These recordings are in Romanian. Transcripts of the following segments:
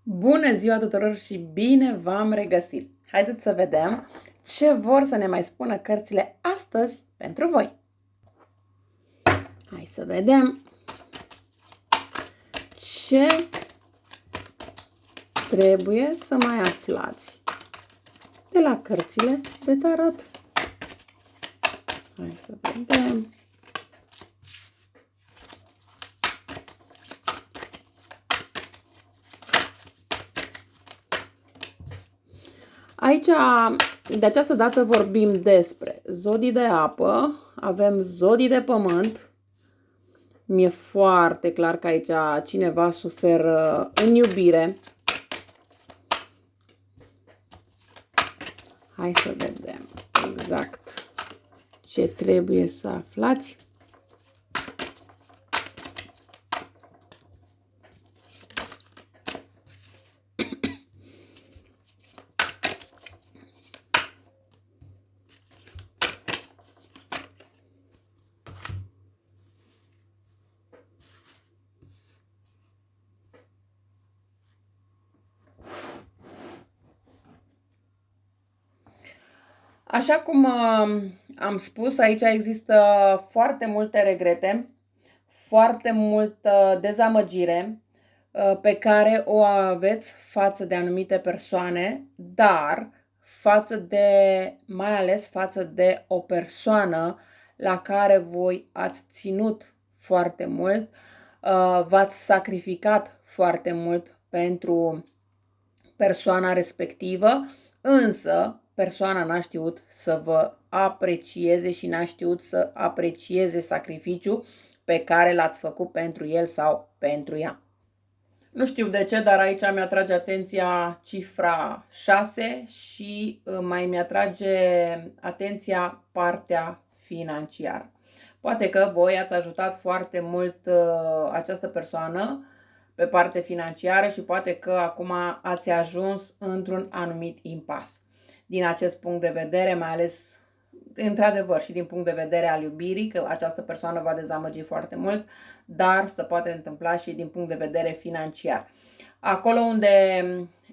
Bună ziua tuturor și bine v-am regăsit! Haideți să vedem ce vor să ne mai spună cărțile astăzi pentru voi. Hai să vedem ce trebuie să mai aflați de la cărțile de tarot. Hai să vedem. Aici, de această dată, vorbim despre zodii de apă, avem zodii de pământ. Mi-e foarte clar că aici cineva suferă în iubire. Hai să vedem exact ce trebuie să aflați. Așa cum am spus, aici există foarte multe regrete, foarte multă dezamăgire pe care o aveți față de anumite persoane, dar mai ales față de o persoană la care voi ați ținut foarte mult, v-ați sacrificat foarte mult pentru persoana respectivă, însă persoana n-a știut să vă aprecieze și n-a știut să aprecieze sacrificiul pe care l-ați făcut pentru el sau pentru ea. Nu știu de ce, dar aici mi-atrage atenția cifra 6 și mai mi-atrage atenția partea financiară. Poate că voi ați ajutat foarte mult această persoană pe parte financiară și poate că acum ați ajuns într-un anumit impas. Din acest punct de vedere, mai ales într-adevăr și din punct de vedere al iubirii, că această persoană va dezamăgi foarte mult, dar se poate întâmpla și din punct de vedere financiar. Acolo unde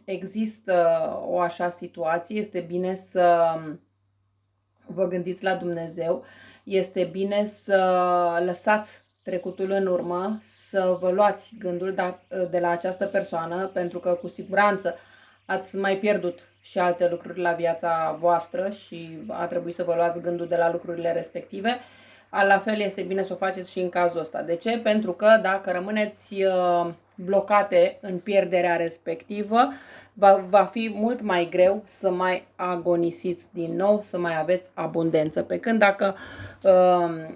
există o așa situație, este bine să vă gândiți la Dumnezeu, este bine să lăsați trecutul în urmă, să vă luați gândul de la această persoană, pentru că cu siguranță ați mai pierdut și alte lucruri la viața voastră și a trebuit să vă luați gândul de la lucrurile respective. La fel este bine să o faceți și în cazul ăsta. De ce? Pentru că dacă rămâneți blocate în pierderea respectivă, va fi mult mai greu să mai agonisiți din nou, să mai aveți abundență. Pe când dacă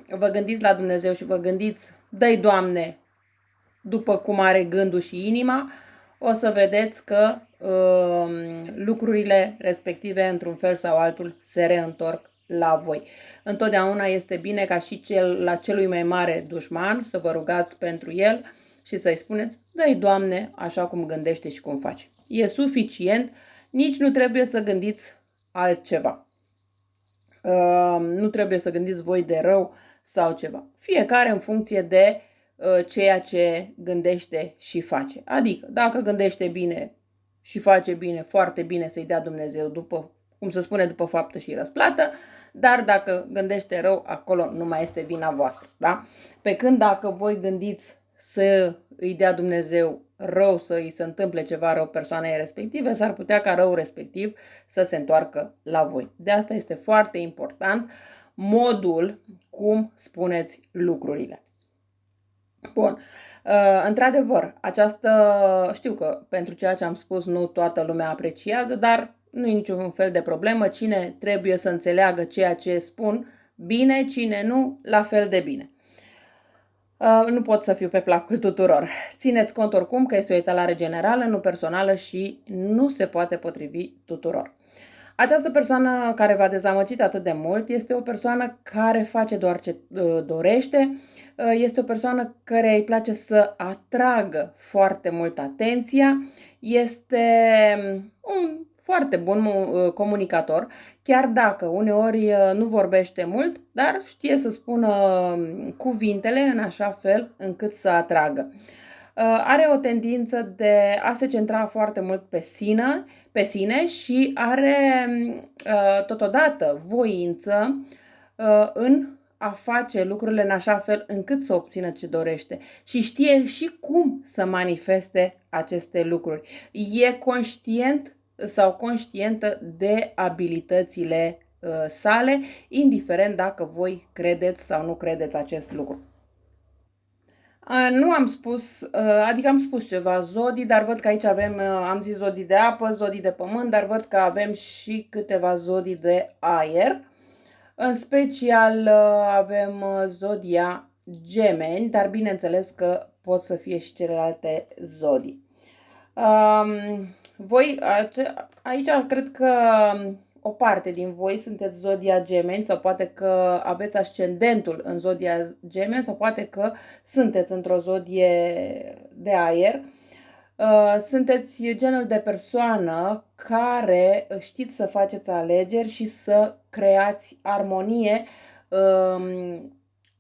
vă gândiți la Dumnezeu și vă gândiți, dă-i Doamne, după cum are gândul și inima, o să vedeți că lucrurile respective, într-un fel sau altul, se reîntorc la voi. Întotdeauna este bine ca și la celui mai mare dușman să vă rugați pentru el și să-i spuneți, dă-i Doamne așa cum gândește și cum face. E suficient, nici nu trebuie să gândiți altceva. Nu trebuie să gândiți voi de rău sau ceva. Fiecare în funcție de ceea ce gândește și face. Adică, dacă gândește bine și face bine, foarte bine, să-i dea Dumnezeu după, cum se spune, după faptă și răsplată, dar dacă gândește rău, acolo nu mai este vina voastră. Da? Pe când dacă voi gândiți să îi dea Dumnezeu rău, să îi se întâmple ceva rău persoanei respective, s-ar putea ca răul respectiv să se întoarcă la voi. De asta este foarte important modul cum spuneți lucrurile. Bun. Într-adevăr, știu că pentru ceea ce am spus nu toată lumea apreciază, dar nu e niciun fel de problemă. Cine trebuie să înțeleagă ceea ce spun bine, cine nu, la fel de bine. Nu pot să fiu pe placul tuturor. Țineți cont oricum că este o etalare generală, nu personală și nu se poate potrivi tuturor. Această persoană care v-a dezamăgit atât de mult este o persoană care face doar ce dorește, este o persoană care îi place să atragă foarte mult atenția, este un foarte bun comunicator, chiar dacă uneori nu vorbește mult, dar știe să spună cuvintele în așa fel încât să atragă. are o tendință de a se centra foarte mult pe sine și are totodată voință în a face lucrurile în așa fel încât să obțină ce dorește și știe și cum să manifeste aceste lucruri. E conștient sau conștientă de abilitățile sale, indiferent dacă voi credeți sau nu credeți acest lucru. Nu am spus, adică am spus ceva zodii, dar văd că aici avem, am zis zodii de apă, zodii de pământ, dar văd că avem și câteva zodii de aer. În special avem zodia Gemeni, dar bineînțeles că pot să fie și celelalte zodii. Voi, aici cred că o parte din voi sunteți zodia Gemeni sau poate că aveți ascendentul în zodia Gemeni sau poate că sunteți într-o zodie de aer. Sunteți genul de persoană care știți să faceți alegeri și să creați armonie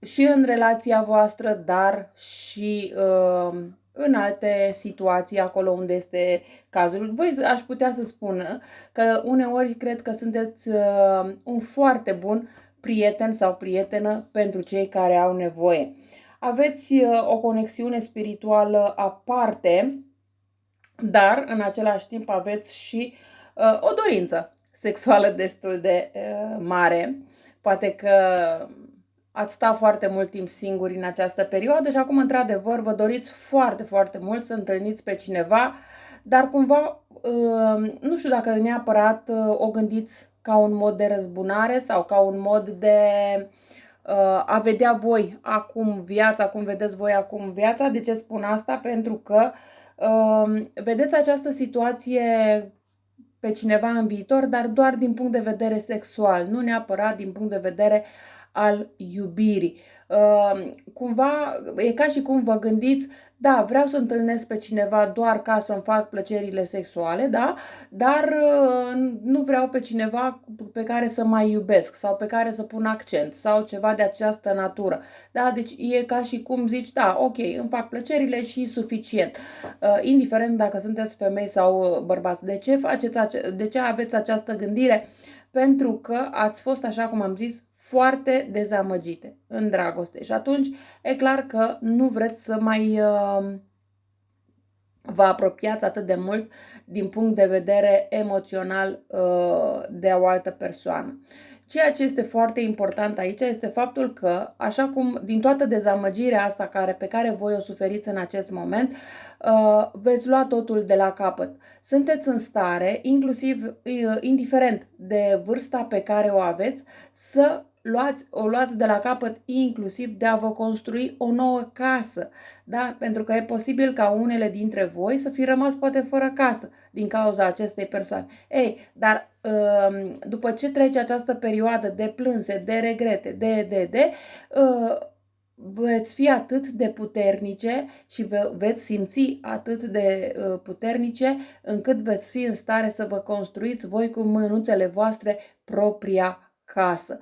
și în relația voastră, dar și în alte situații, acolo unde este cazul. Voi aș putea să spun că uneori cred că sunteți un foarte bun prieten sau prietenă pentru cei care au nevoie. Aveți o conexiune spirituală aparte, dar în același timp aveți și o dorință sexuală destul de mare. Poate că ați stat foarte mult timp singuri în această perioadă și acum, într-adevăr, vă doriți foarte, foarte mult să întâlniți pe cineva, dar cumva, nu știu dacă neapărat o gândiți ca un mod de răzbunare sau ca un mod de a vedea voi acum viața, cum vedeți voi acum viața. De ce spun asta? Pentru că vedeți această situație pe cineva în viitor, dar doar din punct de vedere sexual, nu neapărat din punct de vedere al iubirii. Cumva e ca și cum vă gândiți, da, vreau să întâlnesc pe cineva doar ca să-mi fac plăcerile sexuale, da? Dar nu vreau pe cineva pe care să mai iubesc sau pe care să pun accent sau ceva de această natură. Da? Deci e ca și cum zici, da, ok, îmi fac plăcerile și suficient. Indiferent dacă sunteți femei sau bărbați. De ce aveți această gândire? Pentru că ați fost, așa cum am zis, foarte dezamăgite în dragoste. Și atunci e clar că nu vreți să mai vă apropiați atât de mult din punct de vedere emoțional de o altă persoană. Ceea ce este foarte important aici este faptul că, așa cum din toată dezamăgirea asta pe care voi o suferiți în acest moment, veți lua totul de la capăt. Sunteți în stare, inclusiv indiferent de vârsta pe care o aveți, să o luați de la capăt, inclusiv de a vă construi o nouă casă. Da? Pentru că e posibil ca unele dintre voi să fi rămas poate fără casă din cauza acestei persoane. Ei, dar după ce trece această perioadă de plânse, de regrete, veți fi atât de puternice și veți simți atât de puternice încât veți fi în stare să vă construiți voi cu mânuțele voastre propria casă.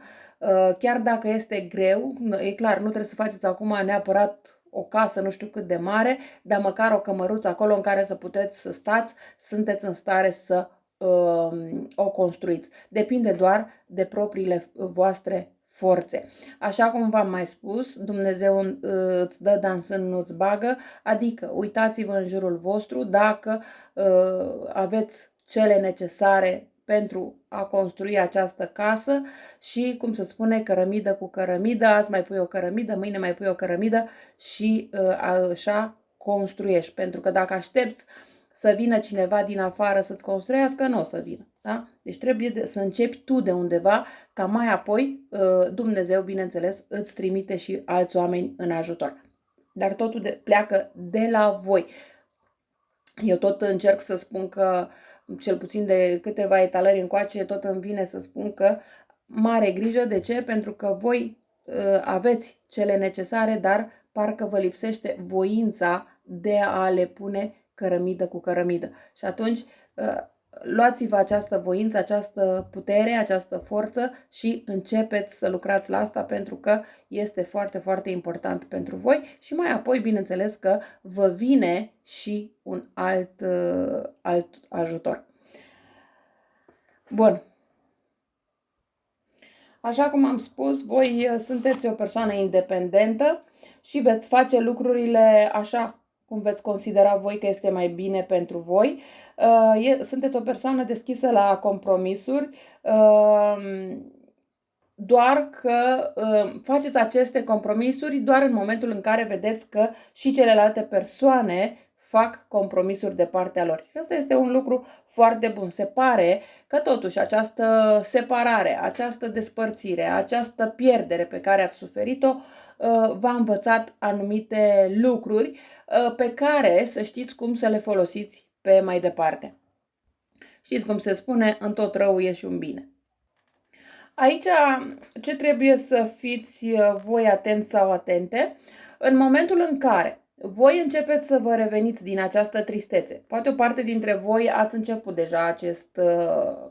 Chiar dacă este greu, e clar, nu trebuie să faceți acum neapărat o casă nu știu cât de mare, dar măcar o cămăruță acolo în care să puteți să stați, sunteți în stare să o construiți. Depinde doar de propriile voastre forțe. Așa cum v-am mai spus, Dumnezeu îți dă dansând, nu-ți bagă, adică uitați-vă în jurul vostru dacă aveți cele necesare pentru a construi această casă și, cum se spune, cărămidă cu cărămidă, azi mai pui o cărămidă, mâine mai pui o cărămidă și așa construiești. Pentru că dacă aștepți să vină cineva din afară să-ți construiască, nu o să vină. Da? Deci trebuie să începi tu de undeva, ca mai apoi Dumnezeu, bineînțeles, îți trimite și alți oameni în ajutor. Dar totul pleacă de la voi. Eu tot încerc să spun că, cel puțin de câteva etalări încoace, tot îmi vine să spun că mare grijă. De ce? Pentru că voi aveți cele necesare, dar parcă vă lipsește voința de a le pune cărămidă cu cărămidă. Și atunci luați-vă această voință, această putere, această forță și începeți să lucrați la asta pentru că este foarte, foarte important pentru voi și mai apoi, bineînțeles că vă vine și un alt ajutor. Bun. Așa cum am spus, voi sunteți o persoană independentă și veți face lucrurile așa cum veți considera voi că este mai bine pentru voi. Sunteți o persoană deschisă la compromisuri, doar că faceți aceste compromisuri doar în momentul în care vedeți că și celelalte persoane fac compromisuri de partea lor. Și asta este un lucru foarte bun. Se pare că totuși această separare, această despărțire, această pierdere pe care ați suferit-o v-a învățat anumite lucruri pe care să știți cum să le folosiți pe mai departe. Știți cum se spune, în tot rău e și un bine. Aici ce trebuie să fiți voi atenți sau atente? În momentul în care voi începeți să vă reveniți din această tristețe, poate o parte dintre voi ați început deja acest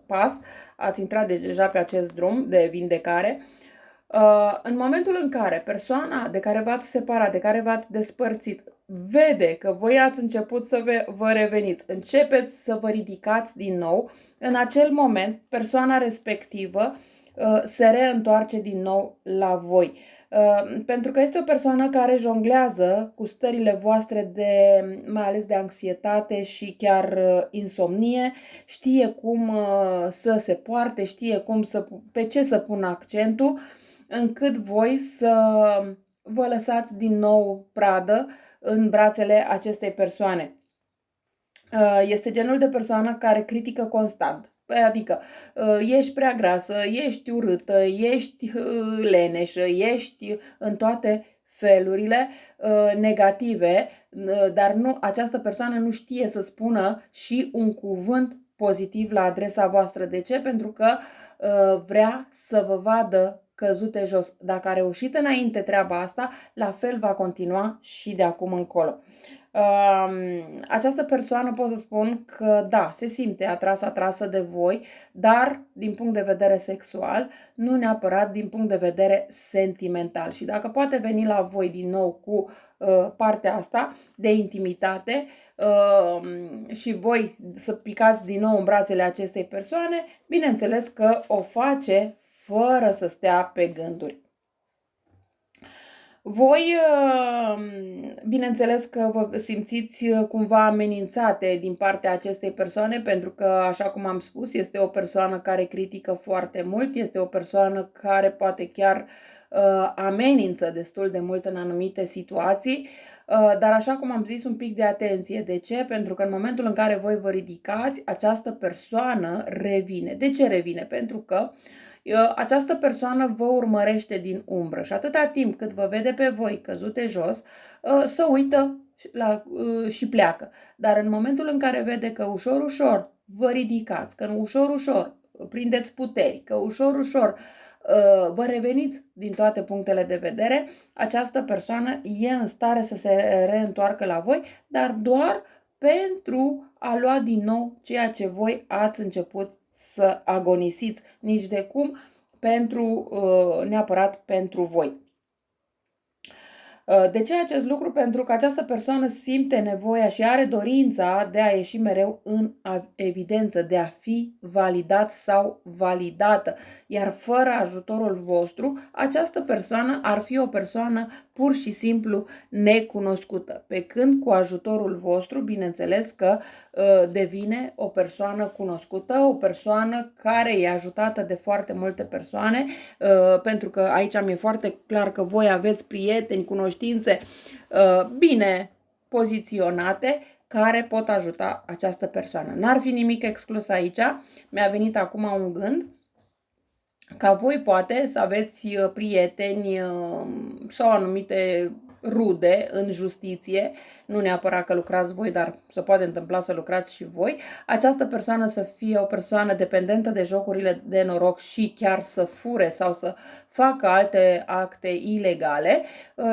pas, ați intrat deja pe acest drum de vindecare, în momentul în care persoana de care v-ați separat, de care v-ați despărțit, vede că voi ați început să vă reveniți, începeți să vă ridicați din nou, în acel moment persoana respectivă se reîntoarce din nou la voi. Pentru că este o persoană care jonglează cu stările voastre mai ales de anxietate și chiar insomnie, știe cum să se poarte, știe pe ce să pună accentul, încât voi să vă lăsați din nou pradă în brațele acestei persoane. Este genul de persoană care critică constant. Adică ești prea grasă, ești urâtă, ești leneșă, ești în toate felurile negative, dar această persoană nu știe să spună și un cuvânt pozitiv la adresa voastră. De ce? Pentru că vrea să vă vadă căzute jos. Dacă a reușit înainte treaba asta, la fel va continua și de acum încolo. Această persoană pot să spun că da, se simte atrasă de voi, dar din punct de vedere sexual, nu neapărat din punct de vedere sentimental. Și dacă poate veni la voi din nou cu partea asta de intimitate și voi să picați din nou în brațele acestei persoane, bineînțeles că o face fără să stea pe gânduri. Voi, bineînțeles că vă simțiți cumva amenințate din partea acestei persoane, pentru că, așa cum am spus, este o persoană care critică foarte mult, este o persoană care poate chiar amenință destul de mult în anumite situații, dar așa cum am zis, un pic de atenție. De ce? Pentru că în momentul în care voi vă ridicați, această persoană revine. De ce revine? Pentru că această persoană vă urmărește din umbră și atâta timp cât vă vede pe voi căzute jos, să uită și pleacă. Dar în momentul în care vede că ușor, ușor vă ridicați, că ușor, ușor prindeți puteri, că ușor, ușor vă reveniți din toate punctele de vedere, această persoană e în stare să se reîntoarcă la voi, dar doar pentru a lua din nou ceea ce voi ați început să agonisiți, nici de cum neapărat pentru voi. De ce acest lucru? Pentru că această persoană simte nevoia și are dorința de a ieși mereu în evidență, de a fi validat sau validată. Iar fără ajutorul vostru, această persoană ar fi o persoană pur și simplu necunoscută. Pe când cu ajutorul vostru, bineînțeles că devine o persoană cunoscută, o persoană care e ajutată de foarte multe persoane, pentru că aici mi-e foarte clar că voi aveți prieteni, cunoștințe bine poziționate care pot ajuta această persoană. N-ar fi nimic exclus aici. Mi-a venit acum un gând ca voi poate să aveți prieteni sau anumite rude în justiție nu neapărat că lucrați voi, dar se poate întâmpla să lucrați și voi, această persoană să fie o persoană dependentă de jocurile de noroc și chiar să fure sau să facă alte acte ilegale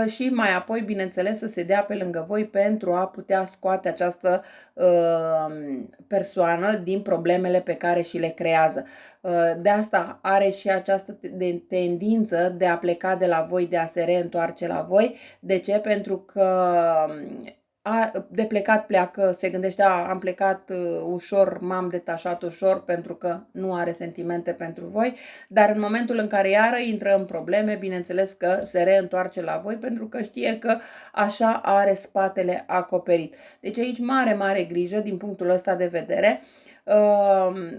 și mai apoi, bineînțeles, să se dea pe lângă voi pentru a putea scoate această persoană din problemele pe care și le creează. De asta are și această tendință de a pleca de la voi, de a se reîntoarce la voi. De ce? Pentru că de plecat pleacă, se gândește, am plecat ușor, m-am detașat ușor pentru că nu are sentimente pentru voi, dar în momentul în care iară intră în probleme, bineînțeles că se reîntoarce la voi pentru că știe că așa are spatele acoperit. Deci aici mare grijă din punctul ăsta de vedere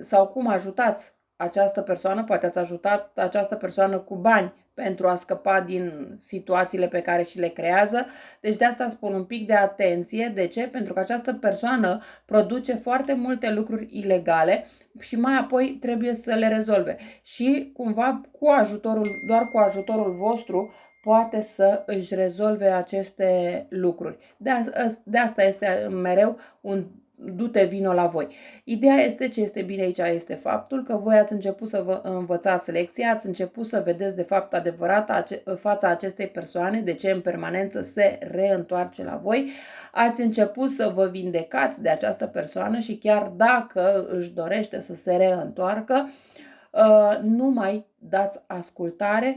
sau cum ajutați această persoană, poate ați ajutat această persoană cu bani pentru a scăpa din situațiile pe care și le creează. Deci de asta spun un pic de atenție. De ce? Pentru că această persoană produce foarte multe lucruri ilegale și mai apoi trebuie să le rezolve. Și cumva doar cu ajutorul vostru poate să își rezolve aceste lucruri. De asta este mereu un du-te, vino la voi. Ideea este, ce este bine aici, este faptul că voi ați început să vă învățați lecția, ați început să vedeți de fapt adevărata fața acestei persoane, de ce în permanență se reîntoarce la voi, ați început să vă vindecați de această persoană și chiar dacă își dorește să se reîntoarcă, nu mai dați ascultare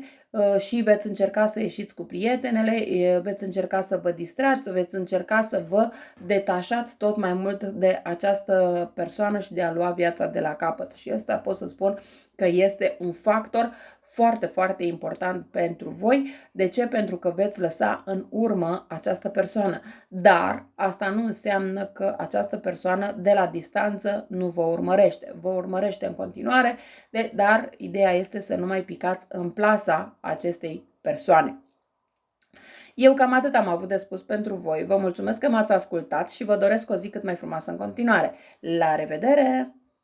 și veți încerca să ieșiți cu prietenele, veți încerca să vă distrați, veți încerca să vă detașați tot mai mult de această persoană și de a lua viața de la capăt. Și ăsta pot să spun că este un factor foarte important pentru voi. De ce? Pentru că veți lăsa în urmă această persoană. Dar asta nu înseamnă că această persoană de la distanță nu vă urmărește. Vă urmărește în continuare, dar ideea este să nu mai picați în plasa acestei persoane. Eu cam atât am avut de spus pentru voi. Vă mulțumesc că m-ați ascultat și vă doresc o zi cât mai frumoasă în continuare. La revedere!